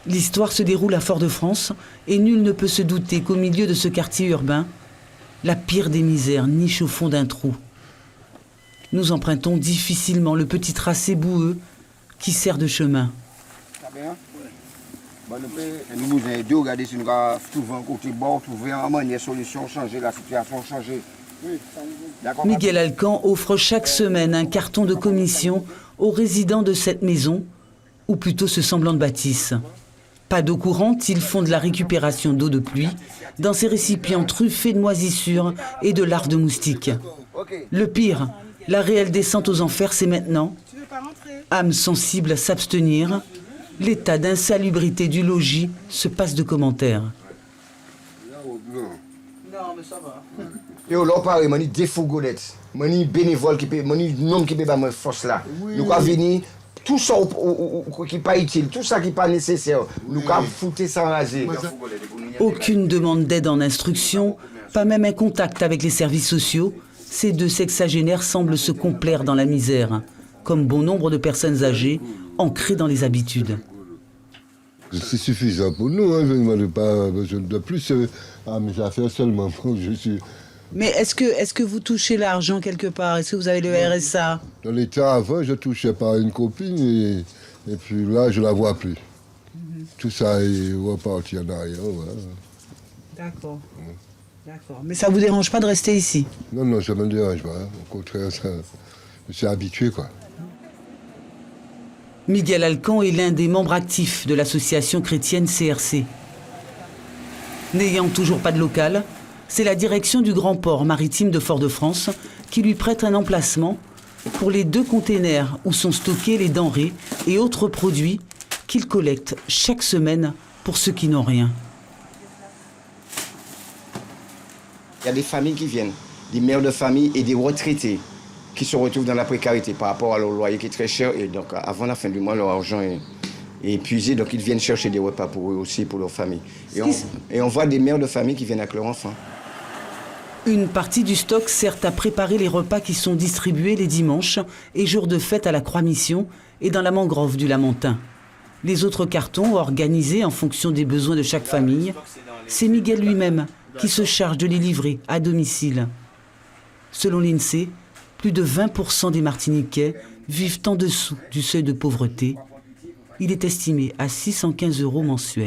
L'histoire se déroule à Fort-de-France et nul ne peut se douter qu'au milieu de ce quartier urbain, la pire des misères niche au fond d'un trou. Nous empruntons difficilement le petit tracé boueux qui sert de chemin. Nous vous aidons, regardez si nous avons trouvé un côté bon, trouver un manière solution, changer la situation, changer. Miguel Alcan offre chaque semaine un carton de commission aux résidents de cette maison, ou plutôt ce semblant de bâtisse. Pas d'eau courante, ils font de la récupération d'eau de pluie dans ces récipients truffés de moisissures et de larves de moustiques. Le pire, la réelle descente aux enfers, c'est maintenant. Âme sensible à s'abstenir, l'état d'insalubrité du logis se passe de commentaires. Non, mais ça va. Yo, là, pareil, mani des fourgonnettes, mani bénévole qui peut, mani nom qui peut ba force là. Nous avons venir tout ça qui pas utile, tout ça qui pas nécessaire. Nous avons foutu ça en raser. Aucune demande d'aide en instruction, pas même un contact avec les services sociaux. Ces deux sexagénaires semblent se complaire dans la misère, comme bon nombre de personnes âgées, ancrées dans les habitudes. C'est suffisant pour nous, hein. Je ne demande pas besoin de plus à mes affaires seulement. Je suis... Mais est-ce que vous touchez l'argent quelque part? Est-ce que vous avez le RSA? Dans l'état avant, je touchais par une copine et puis là, je ne la vois plus. Tout ça est reparti en arrière. Voilà. D'accord. D'accord. Mais ça ne vous dérange pas de rester ici? Non, non, ça ne me dérange pas. Hein. Au contraire, je suis habitué, quoi. Miguel Alcan est l'un des membres actifs de l'association chrétienne CRC. N'ayant toujours pas de local, c'est la direction du Grand Port maritime de Fort-de-France qui lui prête un emplacement pour les 2 containers où sont stockés les denrées et autres produits qu'il collecte chaque semaine pour ceux qui n'ont rien. Il y a des familles qui viennent, des mères de famille et des retraités qui se retrouvent dans la précarité par rapport à leur loyer qui est très cher. Et donc, avant la fin du mois, leur argent est épuisé. Donc, ils viennent chercher des repas pour eux aussi, pour leur famille. Et on voit des mères de famille qui viennent avec leurs enfants. Une partie du stock sert à préparer les repas qui sont distribués les dimanches et jours de fête à la Croix-Mission et dans la mangrove du Lamentin. Les autres cartons, organisés en fonction des besoins de chaque famille, c'est Miguel lui-même qui se charge de les livrer à domicile. Selon l'INSEE, plus de 20% des Martiniquais vivent en dessous du seuil de pauvreté. Il est estimé à 615 € mensuels.